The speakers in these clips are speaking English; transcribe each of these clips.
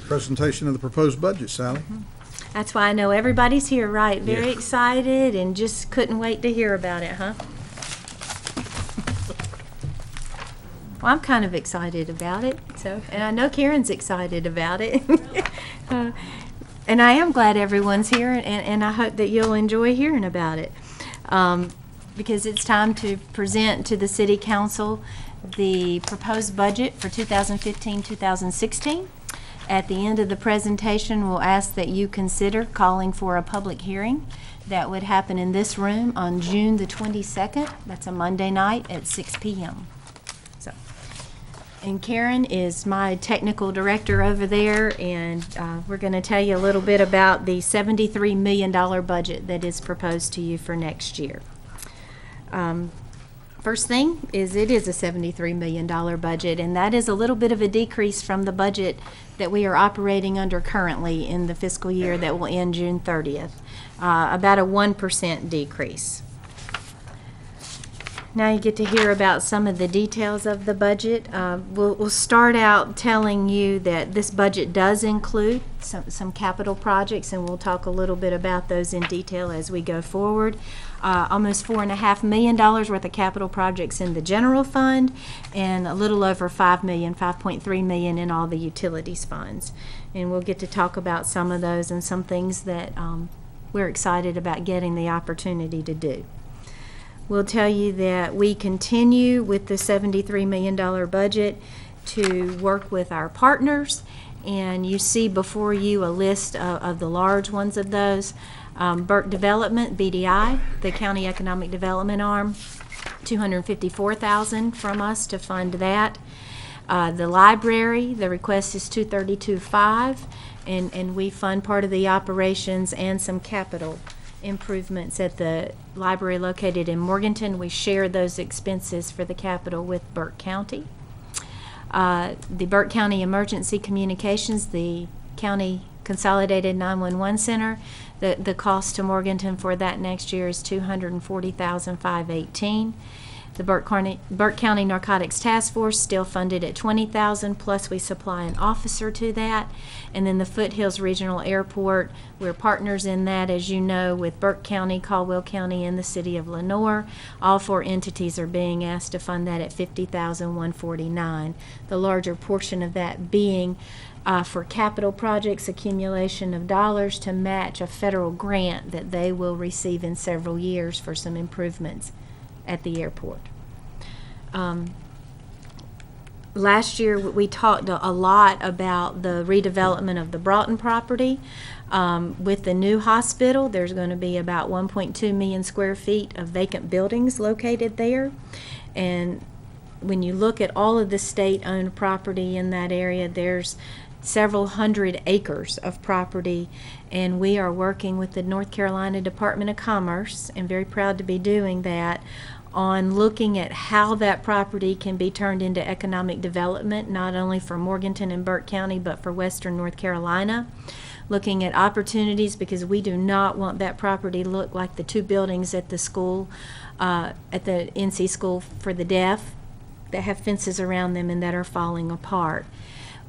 Presentation of the proposed budget, Sally. That's why I know everybody's here, right? Very excited and just couldn't wait to hear about it, huh? Well, I'm kind of excited about it, and I know Karen's excited about it. And I am glad everyone's here, and I hope that you'll enjoy hearing about it. Because it's time to present to the City Council the proposed budget for 2015-2016. At the end of the presentation, we'll ask that you consider calling for a public hearing that would happen in this room on June the 22nd. That's a Monday night at 6 p.m. And Karen is my technical director over there, and we're going to tell you a little bit about the $73 million budget that is proposed to you for next year. First thing is it is a $73 million budget, and that is a little bit of a decrease from the budget that we are operating under currently in the fiscal year that will end June 30th, about a 1% decrease. Now you get to hear about some of the details of the budget. We'll start out telling you that this budget does include some capital projects, and we'll talk a little bit about those in detail as we go forward. Almost $4.5 million worth of capital projects in the general fund, and a little over $5.3 million in all the utilities funds. And we'll get to talk about some of those and some things that we're excited about getting the opportunity to do. We'll tell you that we continue with the $73 million budget to work with our partners, and you see before you a list of the large ones of those. Redevelopment, BDI, the County Economic Development Arm, $254,000 from us to fund that. The library, the request is $232,500, and we fund part of the operations and some capital improvements at the library located in Morganton. We share those expenses for the capital with Burke County. The Burke County Emergency Communications, the County Consolidated 911 Center, the cost to Morganton for that next year is $240,518. The Burke County Narcotics Task Force still funded at $20,000, plus we supply an officer to that. And then the Foothills Regional Airport, we're partners in that, as you know, with Burke County, Caldwell County, and the City of Lenoir. All four entities are being asked to fund that at $50,149. The larger portion of that being for capital projects, accumulation of dollars to match a federal grant that they will receive in several years for some improvements at the airport. Last year we talked a lot about the redevelopment of the Broughton property. With the new hospital, there's going to be about 1.2 million square feet of vacant buildings located there. And when you look at all of the state-owned property in that area, there's several hundred acres of property, and we are working with the North Carolina Department of Commerce, and very proud to be doing that, on looking at how that property can be turned into economic development, not only for Morganton and Burke County, but for Western North Carolina. Looking at opportunities, because we do not want that property to look like the two buildings at the school, at the NC School for the Deaf, that have fences around them and that are falling apart.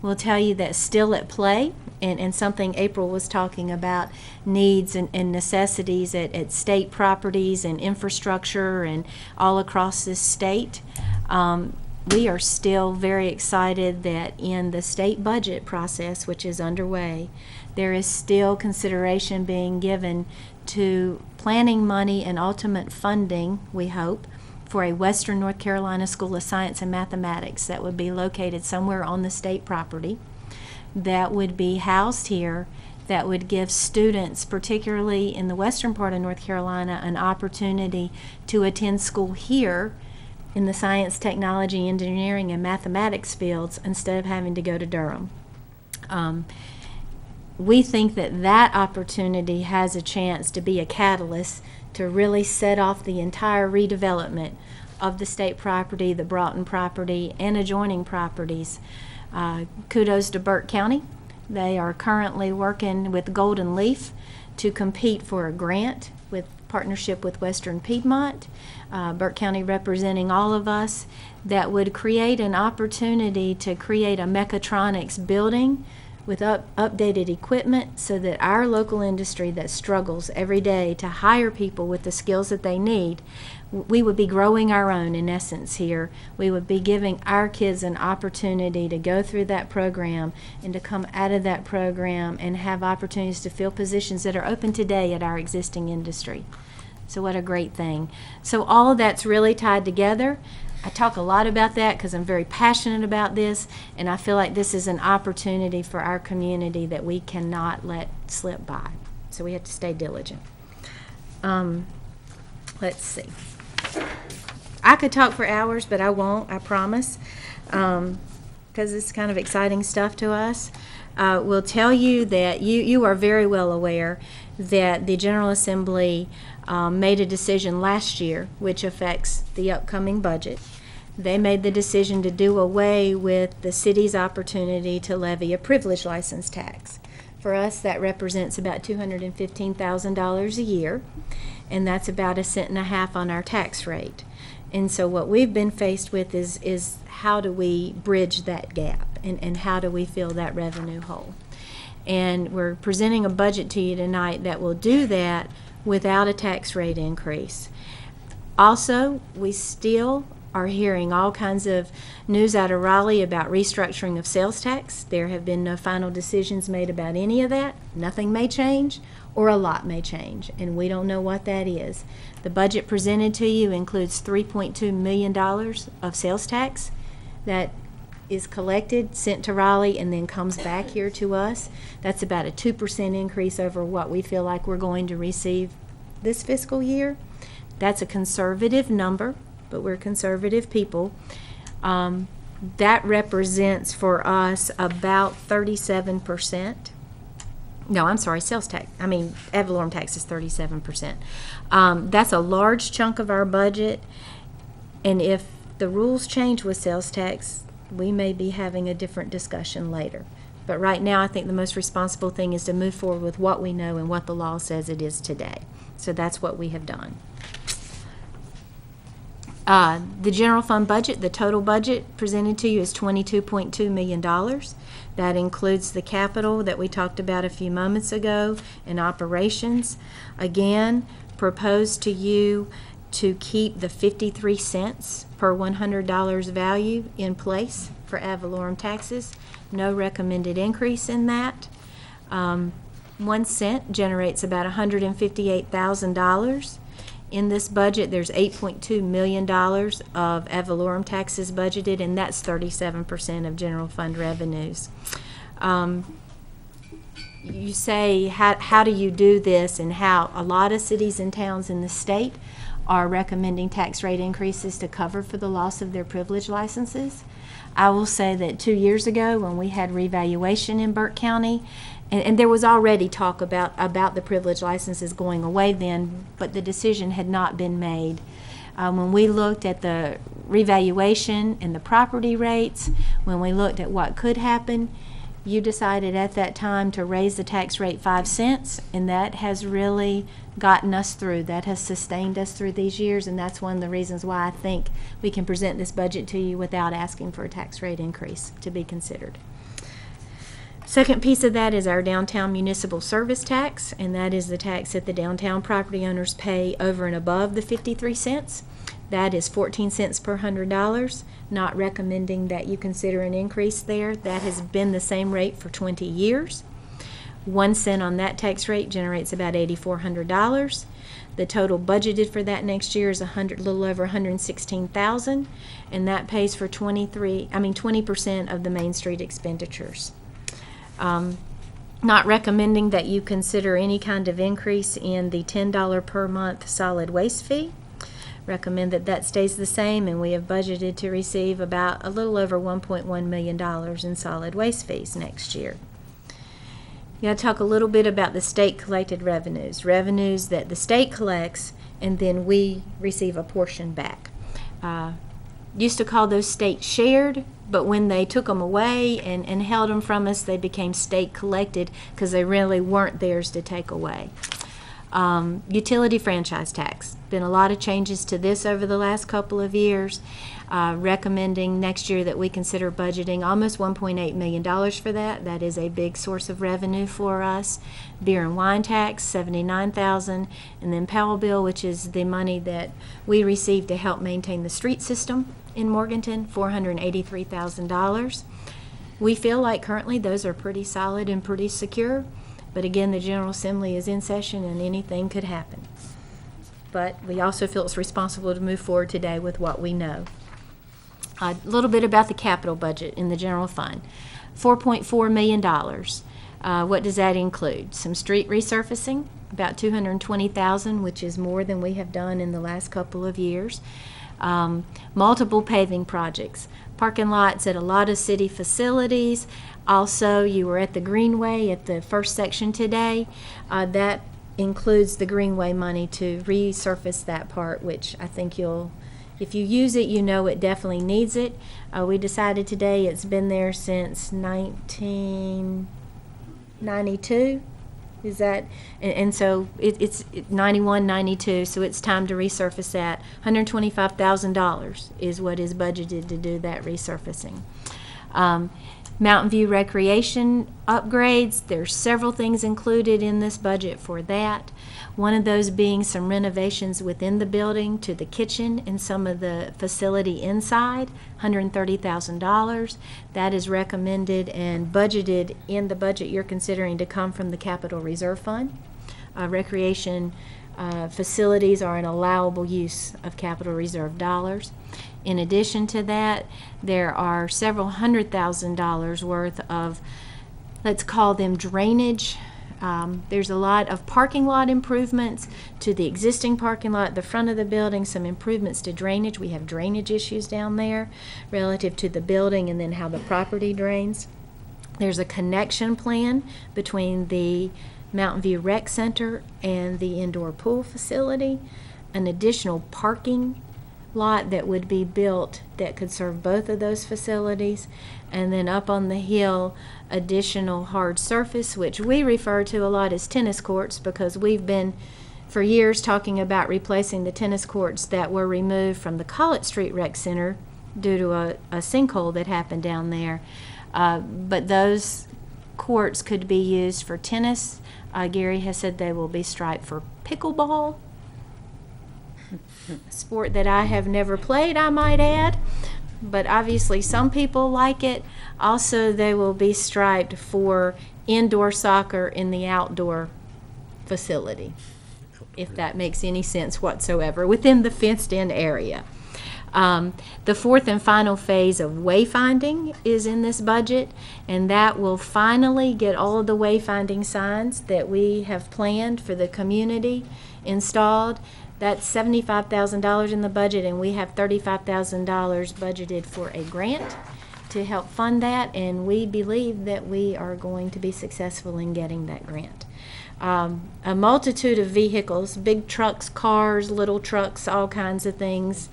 We'll tell you that still at play, and something April was talking about, needs and necessities at state properties and infrastructure and all across this state. We are still very excited that in the state budget process, which is underway, there is still consideration being given to planning money and ultimate funding, we hope, for a Western North Carolina School of Science and Mathematics that would be located somewhere on the state property, that would be housed here, that would give students, particularly in the western part of North Carolina, an opportunity to attend school here in the science, technology, engineering, and mathematics fields instead of having to go to Durham. We think that that opportunity has a chance to be a catalyst to really set off the entire redevelopment of the state property, the Broughton property, and adjoining properties. Kudos to Burke County. They are currently working with Golden Leaf to compete for a grant with partnership with Western Piedmont, Burke County representing all of us, that would create an opportunity to create a mechatronics building with updated equipment so that our local industry that struggles every day to hire people with the skills that they need, we would be growing our own in essence here. We would be giving our kids an opportunity to go through that program and to come out of that program and have opportunities to fill positions that are open today at our existing industry. So what a great thing. So all of that's really tied together. I talk a lot about that because I'm very passionate about this, and I feel like this is an opportunity for our community that we cannot let slip by. So we have to stay diligent. Let's see. I could talk for hours, but I won't, I promise, because it's kind of exciting stuff to us. We'll tell you that you are very well aware that the General Assembly made a decision last year which affects the upcoming budget. They made the decision to do away with the city's opportunity to levy a privilege license tax. For us, that represents about $215,000 a year, and that's about 1.5 cents on our tax rate. And so what we've been faced with is how do we bridge that gap, and how do we fill that revenue hole? And we're presenting a budget to you tonight that will do that without a tax rate increase. Also, we still are hearing all kinds of news out of Raleigh about restructuring of sales tax. There have been no final decisions made about any of that. Nothing may change, or a lot may change, and we don't know what that is. The budget presented to you includes $3.2 million of sales tax that is collected, sent to Raleigh, and then comes back here to us. That's about a 2% increase over what we feel like we're going to receive this fiscal year. That's a conservative number, but we're conservative people. That represents for us about 37%. No, I'm sorry, sales tax. I mean, ad valorem tax is 37%. That's a large chunk of our budget, and if the rules change with sales tax, we may be having a different discussion later. But right now, I think the most responsible thing is to move forward with what we know and what the law says it is today. So that's what we have done. The general fund budget, the total budget presented to you is $22.2 million. That includes the capital that we talked about a few moments ago and operations. Again, proposed to you to keep the 53 cents per $100 value in place for ad valorem taxes. No recommended increase in that. 1 cent generates about $158,000. In this budget, there's $8.2 million of ad valorem taxes budgeted, and that's 37% of general fund revenues. You say, how do you do this, and how a lot of cities and towns in the state are recommending tax rate increases to cover for the loss of their privilege licenses. I will say that 2 years ago when we had revaluation in Burke County, and there was already talk about the privilege licenses going away then, but the decision had not been made. When we looked at the revaluation and the property rates, when we looked at what could happen, you decided at that time to raise the tax rate 5 cents, and that has really gotten us through. That has sustained us through these years, and that's one of the reasons why I think we can present this budget to you without asking for a tax rate increase to be considered. Second piece of that is our downtown municipal service tax, and that is the tax that the downtown property owners pay over and above the 53 cents. That is 14 cents per $100. Not recommending that you consider an increase there. That has been the same rate for 20 years. 1 cent on that tax rate generates about $8,400. The total budgeted for that next year is a little over $116,000, and that pays for 20% of the Main Street expenditures. Not recommending that you consider any kind of increase in the $10 per month solid waste fee. Recommend that stays the same, and we have budgeted to receive about a little over $1.1 million in solid waste fees next year. You got to talk a little bit about the state collected revenues that the state collects, and then we receive a portion back. Used to call those state shared, but when they took them away and held them from us, they became state collected because they really weren't theirs to take away. Utility franchise tax. Been a lot of changes to this over the last couple of years. Recommending next year that we consider budgeting almost $1.8 million for that. That is a big source of revenue for us. Beer and wine tax, $79,000, and then Powell bill, which is the money that we receive to help maintain the street system in Morganton, $483,000. We feel like currently those are pretty solid and pretty secure, but again, the General Assembly is in session and anything could happen. But we also feel it's responsible to move forward today with what we know. A little bit about the capital budget in the general fund. $4.4 million. What does that include? Some street resurfacing, about $220,000, which is more than we have done in the last couple of years. Multiple paving projects, parking lots at a lot of city facilities. Also, you were at the Greenway at the first section today. That includes the Greenway money to resurface that part, which I think if you use it, you know it definitely needs it. We decided today it's been there since 1992. Is that, and so it's 91, 92, so it's time to resurface that. $125,000 is what is budgeted to do that resurfacing. Mountain View recreation upgrades, there's several things included in this budget for that. One of those being some renovations within the building to the kitchen and some of the facility inside, $130,000. That is recommended and budgeted in the budget you're considering to come from the Capital Reserve Fund. Recreation facilities are an allowable use of capital reserve dollars. In addition to that, there are several $100,000 worth of, let's call them drainage. There's a lot of parking lot improvements to the existing parking lot, the front of the building, some improvements to drainage. We have drainage issues down there relative to the building and then how the property drains. There's a connection plan between the Mountain View Rec Center and the indoor pool facility, an additional parking lot that would be built that could serve both of those facilities, and then up on the hill additional hard surface, which we refer to a lot as tennis courts, because we've been for years talking about replacing the tennis courts that were removed from the Collett Street Rec Center due to a sinkhole that happened down there. But those courts could be used for tennis. Gary has said they will be striped for pickleball, a sport that I have never played, I might add, but obviously some people like it. Also, they will be striped for indoor soccer in the outdoor facility, if that makes any sense whatsoever, within the fenced-in area. The fourth and final phase of wayfinding is in this budget, and that will finally get all of the wayfinding signs that we have planned for the community installed. That's $75,000 in the budget, and we have $35,000 budgeted for a grant to help fund that, and we believe that we are going to be successful in getting that grant. A multitude of vehicles, big trucks, cars, little trucks, all kinds of things.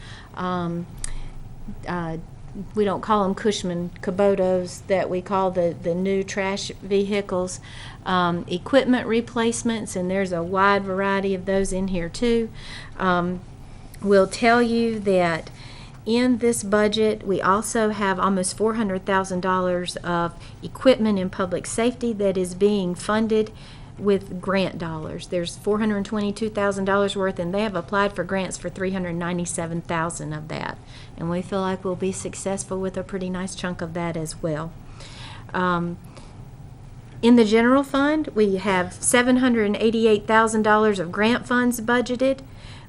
We don't call them Cushman Kubotas, that we call the new trash vehicles. Equipment replacements, and there's a wide variety of those in here too. We'll tell you that in this budget we also have almost $400,000 of equipment in public safety that is being funded with grant dollars. There's $422,000 worth, and they have applied for grants for $397,000 of that, and we feel like we'll be successful with a pretty nice chunk of that as well. In the general fund, we have $788,000 of grant funds budgeted.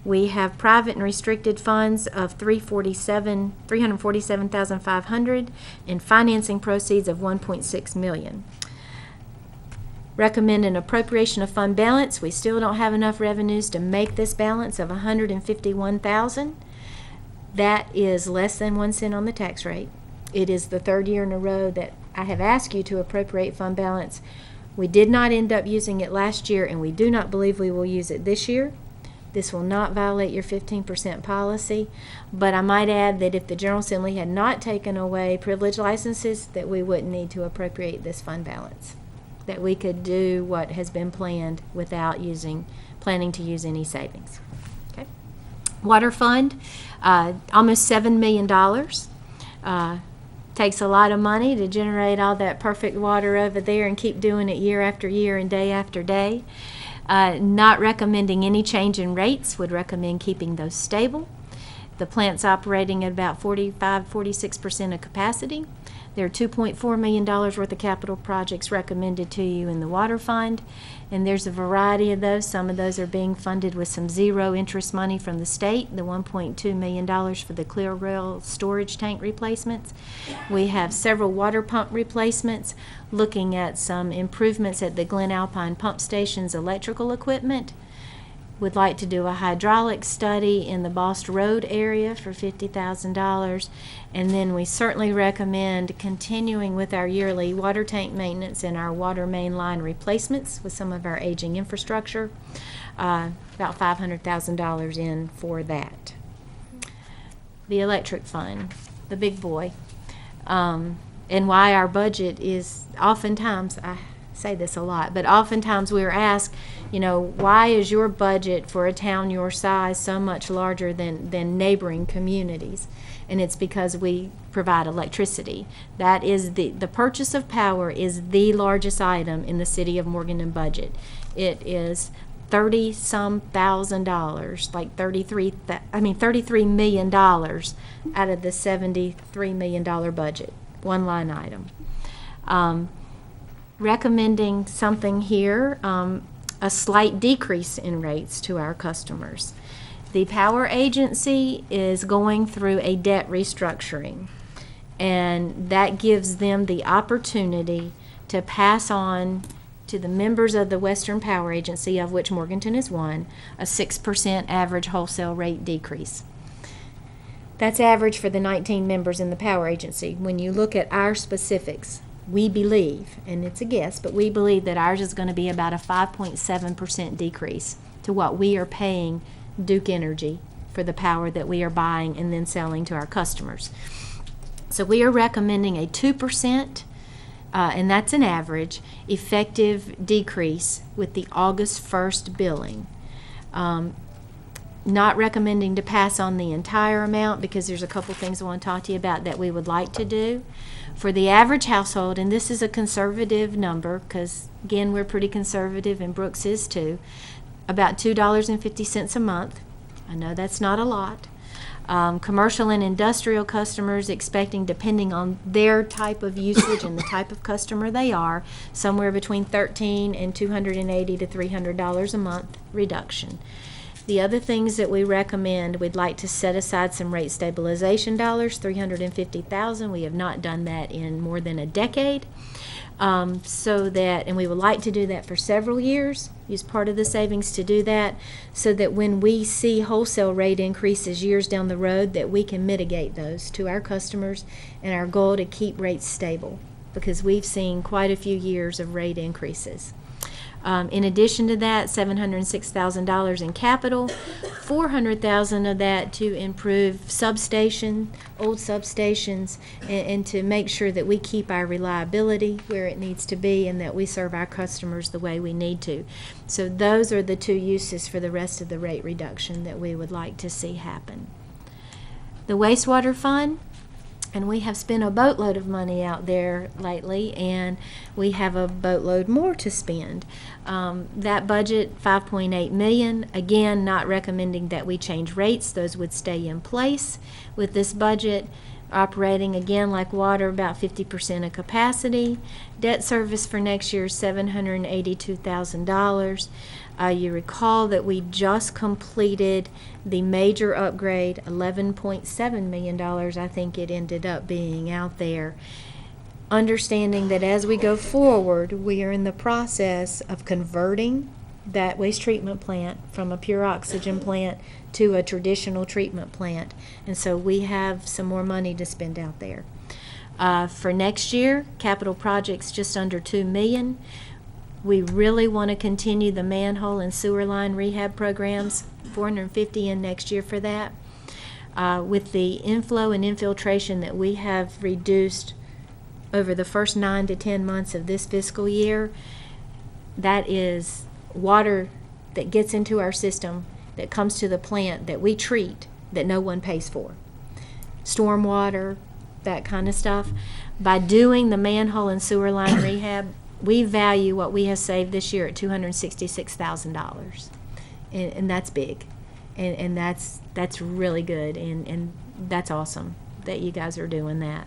We have private and restricted funds of $347,500 and financing proceeds of $1.6 million. Recommend an appropriation of fund balance. We still don't have enough revenues to make this balance of $151,000. That is less than 1 cent on the tax rate. It is the third year in a row that I have asked you to appropriate fund balance. We did not end up using it last year, and we do not believe we will use it this year. This will not violate your 15% policy, but I might add that if the General Assembly had not taken away privilege licenses, that we wouldn't need to appropriate this fund balance. that we could do what has been planned without planning to use any savings. Okay. Water fund, almost $7 million. Takes a lot of money to generate all that perfect water over there and keep doing it year after year and day after day. Not recommending any change in rates, would recommend keeping those stable. The plant's operating at about 46% of capacity. There are $2.4 million worth of capital projects recommended to you in the water fund, and there's a variety of those. Some of those are being funded with some zero interest money from the state, the $1.2 million for the Clear Rail storage tank replacements. We have several water pump replacements, looking at some improvements at the Glen Alpine pump station's electrical equipment. Would like to do a hydraulic study in the Bost Road area for $50,000, and then we certainly recommend continuing with our yearly water tank maintenance and our water main line replacements with some of our aging infrastructure. About $500,000 in for that. The electric fund, the big boy, and why our budget is oftentimes, I say this a lot, but oftentimes we are asked, why is your budget for a town your size so much larger than neighboring communities? And it's because we provide electricity. That is the purchase of power is the largest item in the city of Morganton budget. It is $30-some thousand, like $33 million out of the $73 million budget, one line item. Recommending something here, a slight decrease in rates to our customers. The power agency is going through a debt restructuring, and that gives them the opportunity to pass on to the members of the Western Power Agency, of which Morganton is one, a 6% average wholesale rate decrease. That's average for the 19 members in the power agency. When you look at our specifics, we believe, and it's a guess, but we believe that ours is going to be about a 5.7% decrease to what we are paying Duke Energy for the power that we are buying and then selling to our customers. So we are recommending a 2%, and that's an average, effective decrease with the August 1st billing. Not recommending to pass on the entire amount because there's a couple things I want to talk to you about that we would like to do. For the average household, and this is a conservative number because, again, we're pretty conservative and Brooks is too, about $2.50 a month. I know that's not a lot. Commercial and industrial customers expecting, depending on their type of usage and the type of customer they are, somewhere between $13 and $280 to $300 a month reduction. The other things that we recommend, we'd like to set aside some rate stabilization dollars, $350,000. We have not done that in more than a decade. And we would like to do that for several years, use part of the savings to do that, so that when we see wholesale rate increases years down the road, that we can mitigate those to our customers, and our goal to keep rates stable, because we've seen quite a few years of rate increases. In addition to that, $706,000 in capital, $400,000 of that to improve old substations, and to make sure that we keep our reliability where it needs to be and that we serve our customers the way we need to. So those are the two uses for the rest of the rate reduction that we would like to see happen. The wastewater fund, and we have spent a boatload of money out there lately, and we have a boatload more to spend. That budget, $5.8 million. Again, not recommending that we change rates. Those would stay in place with this budget. Operating, again, like water, about 50% of capacity. Debt service for next year is $782,000. You recall that we just completed the major upgrade, $11.7 million, I think it ended up being out there. Understanding that as we go forward, we are in the process of converting that waste treatment plant from a pure oxygen plant to a traditional treatment plant. And so we have some more money to spend out there. For next year, capital projects just under $2 million. We really want to continue the manhole and sewer line rehab programs, $450 in next year for that. With the inflow and infiltration that we have reduced over the first 9 to 10 months of this fiscal year, that is water that gets into our system that comes to the plant that we treat that no one pays for. Stormwater, that kind of stuff. By doing the manhole and sewer line rehab, we value what we have saved this year at $266,000. And that's big. And that's really good. And that's awesome that you guys are doing that.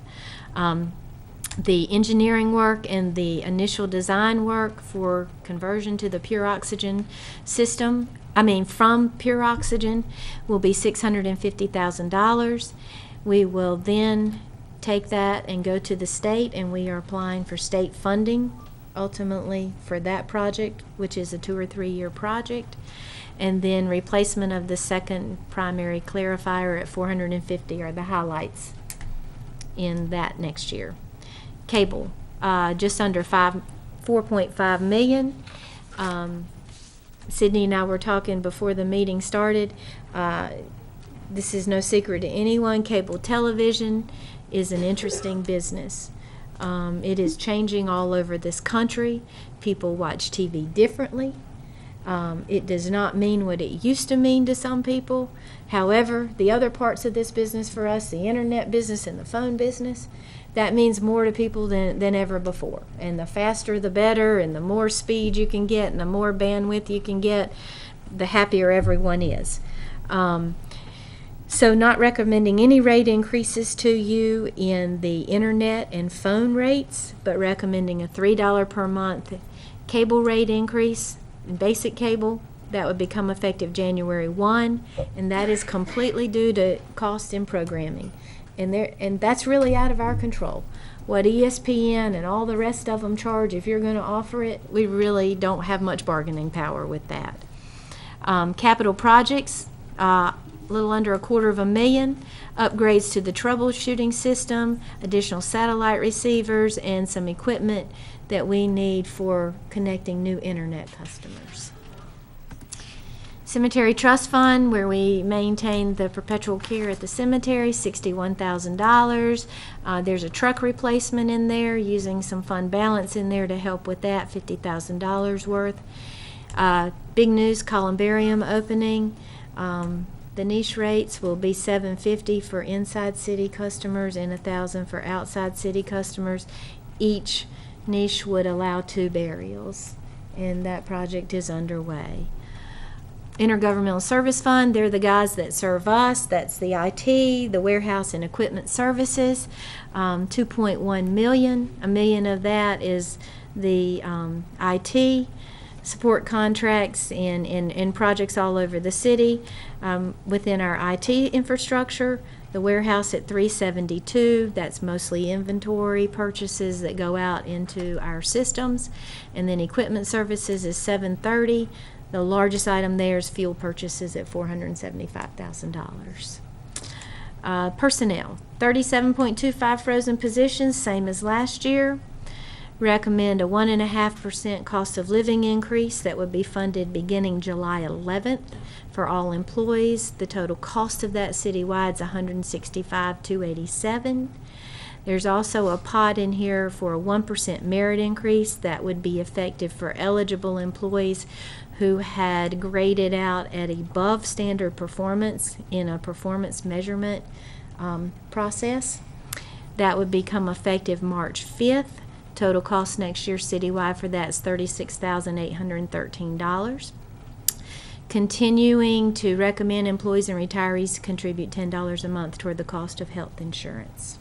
The engineering work and the initial design work for conversion to the pure oxygen system, from pure oxygen, will be $650,000. We will then take that and go to the state, and we are applying for state funding ultimately for that project, which is a 2 or 3 year project. And then replacement of the second primary clarifier at 450 are the highlights in that next year. Cable, just under 4.5 million. Sydney and I were talking before the meeting started. This is no secret to anyone. Cable television is an interesting business. It is changing all over this country. People watch TV differently. It does not mean what it used to mean to some people. However, the other parts of this business for us, the internet business and the phone business, that means more to people than ever before. And the faster the better, and the more speed you can get, and the more bandwidth you can get, the happier everyone is. So not recommending any rate increases to you in the internet and phone rates, but recommending a $3 per month cable rate increase, basic cable. That would become effective January 1, and that is completely due to cost in programming. And that's really out of our control. What ESPN and all the rest of them charge, if you're going to offer it, we really don't have much bargaining power with that. Capital projects, a little under $250,000, upgrades to the troubleshooting system, additional satellite receivers, and some equipment that we need for connecting new internet customers. Cemetery Trust Fund, where we maintain the perpetual care at the cemetery, $61,000. There's a truck replacement in there, using some fund balance in there to help with that, $50,000 worth. Big news, columbarium opening. The niche rates will be $750 for inside city customers and $1,000 for outside city customers. Each niche would allow 2 burials, and that project is underway. Intergovernmental Service Fund, they're the guys that serve us. That's the IT, the warehouse and equipment services. 2.1 million. $1 million of that is the IT support contracts and projects all over the city within our IT infrastructure. The warehouse at $372, that's mostly inventory purchases that go out into our systems. And then equipment services is $730. The largest item there is fuel purchases at $475,000. Personnel, 37.25 frozen positions, same as last year. Recommend a 1.5% cost of living increase that would be funded beginning July 11th for all employees. The total cost of that citywide is $165,287. There's also a pot in here for a 1% merit increase that would be effective for eligible employees who had graded out at above standard performance in a performance measurement process. That would become effective March 5th. Total cost next year citywide for that is $36,813. Continuing to recommend employees and retirees contribute $10 a month toward the cost of health insurance.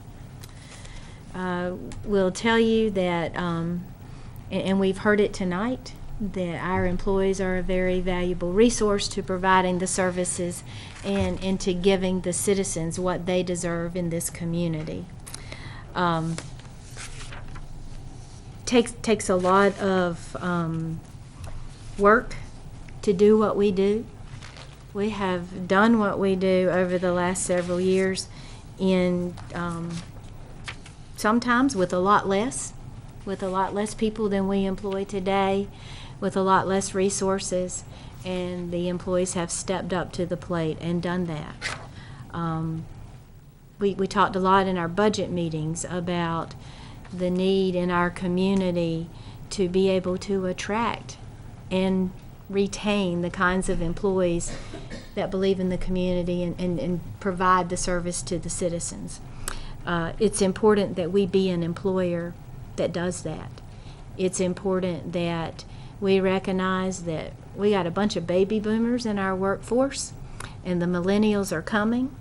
We'll tell you that, and we've heard it tonight, that our employees are a very valuable resource to providing the services and to giving the citizens what they deserve in this community. Takes a lot of work to do what we do. We have done what we do over the last several years in sometimes with a lot less people than we employ today, with a lot less resources, and the employees have stepped up to the plate and done that. We talked a lot in our budget meetings about the need in our community to be able to attract and retain the kinds of employees that believe in the community and provide the service to the citizens. It's important that we be an employer that does that. It's important that we recognize that we got a bunch of baby boomers in our workforce, and the millennials are coming,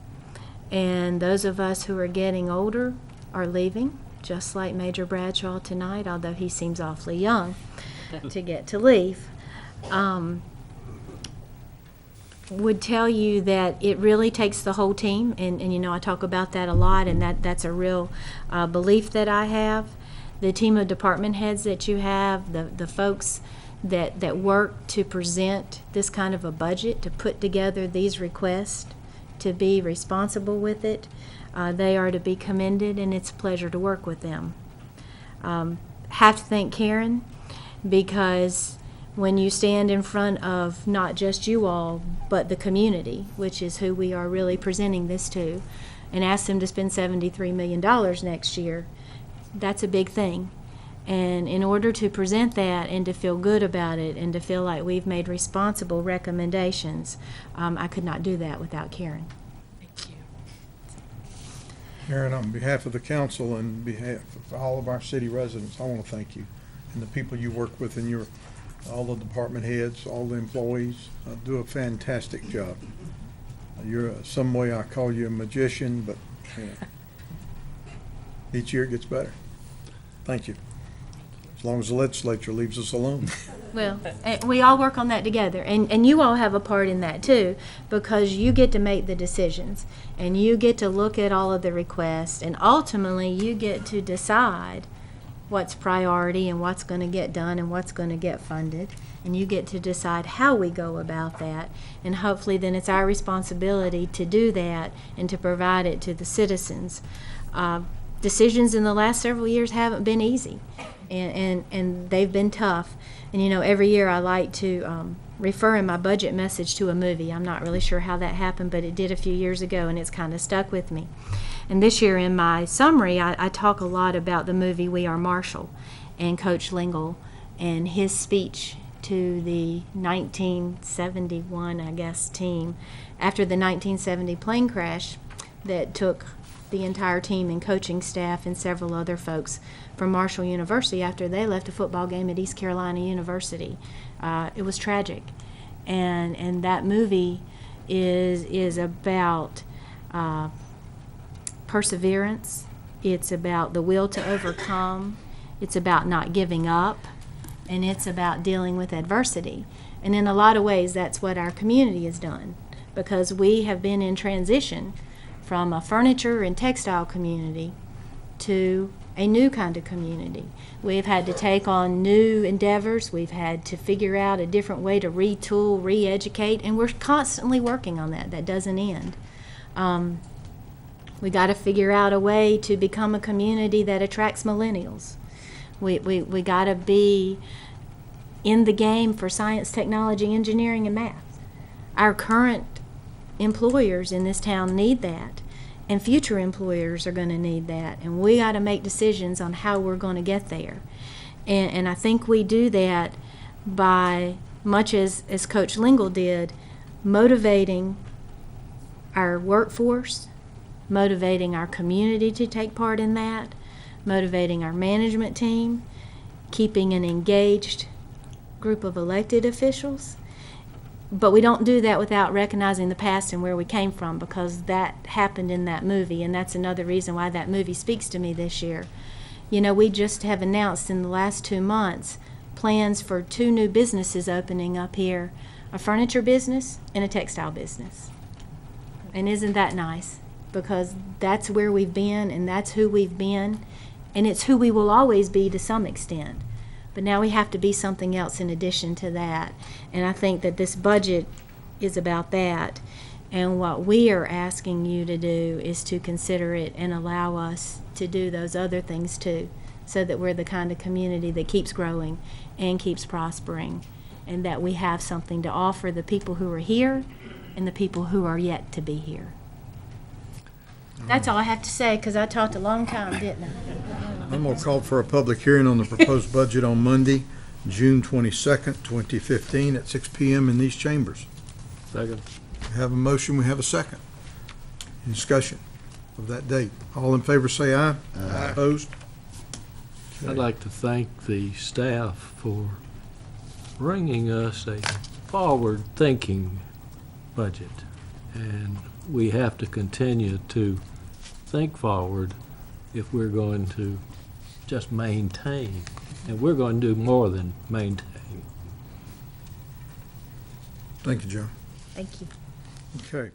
and those of us who are getting older are leaving, just like Major Bradshaw tonight, although he seems awfully young to get to leave. Would tell you that it really takes the whole team, and you know, I talk about that a lot, and that's a real belief that I have. The team of department heads that you have, the folks that work to present this kind of a budget, to put together these requests, to be responsible with it, they are to be commended, and it's a pleasure to work with them. Have to thank Karen, because when you stand in front of not just you all, but the community, which is who we are really presenting this to, and ask them to spend $73 million next year, that's a big thing. And in order to present that and to feel good about it and to feel like we've made responsible recommendations, I could not do that without Karen. Thank you. Karen, on behalf of the council and behalf of all of our city residents, I want to thank you and the people you work with and all the department heads, all the employees do a fantastic job. You're some way I call you a magician, but each year it gets better. Thank you. As long as the legislature leaves us alone. Well, we all work on that together, and you all have a part in that too, because you get to make the decisions, and you get to look at all of the requests, and ultimately you get to decide what's priority and what's going to get done and what's going to get funded, and you get to decide how we go about that, and hopefully then it's our responsibility to do that and to provide it to the citizens. Decisions in the last several years haven't been easy, and they've been tough. And you know, every year I like to refer in my budget message to a movie. I'm not really sure how that happened, but it did a few years ago, and it's kind of stuck with me. And this year in my summary, I talk a lot about the movie We Are Marshall and Coach Lingle and his speech to the 1971, I guess, team after the 1970 plane crash that took the entire team and coaching staff and several other folks from Marshall University after they left a football game at East Carolina University. It was tragic. And that movie is about perseverance. It's about the will to overcome. It's about not giving up. And it's about dealing with adversity. And in a lot of ways, that's what our community has done, because we have been in transition from a furniture and textile community to a new kind of community. We've had to take on new endeavors. We've had to figure out a different way to retool, re-educate, and we're constantly working on that. That doesn't end. We got to figure out a way to become a community that attracts millennials. We got to be in the game for science, technology, engineering, and math. Our current employers in this town need that, and future employers are going to need that, and we got to make decisions on how we're going to get there. And I think we do that by, much as Coach Lingle did, motivating our workforce, motivating our community to take part in that, motivating our management team, keeping an engaged group of elected officials. But we don't do that without recognizing the past and where we came from, because that happened in that movie, and that's another reason why that movie speaks to me this year. You know, we just have announced in the last 2 months plans for 2 new businesses opening up here, a furniture business and a textile business. And isn't that nice? Because that's where we've been, and that's who we've been, and it's who we will always be to some extent. But now we have to be something else in addition to that. And I think that this budget is about that. And what we are asking you to do is to consider it and allow us to do those other things too, so that we're the kind of community that keeps growing and keeps prospering, and that we have something to offer the people who are here and the people who are yet to be here. That's all I have to say, because I talked a long time, didn't I? I'm going to call for a public hearing on the proposed budget on Monday, June 22nd, 2015, at 6 p.m. in these chambers. Second. We have a motion, we have a second. Any discussion of that date? All in favor say aye. Aye. Opposed? I'd like to thank the staff for bringing us a forward-thinking budget. And we have to continue to think forward if we're going to just maintain. And we're going to do more than maintain. Thank you, Joe. Thank you. Okay.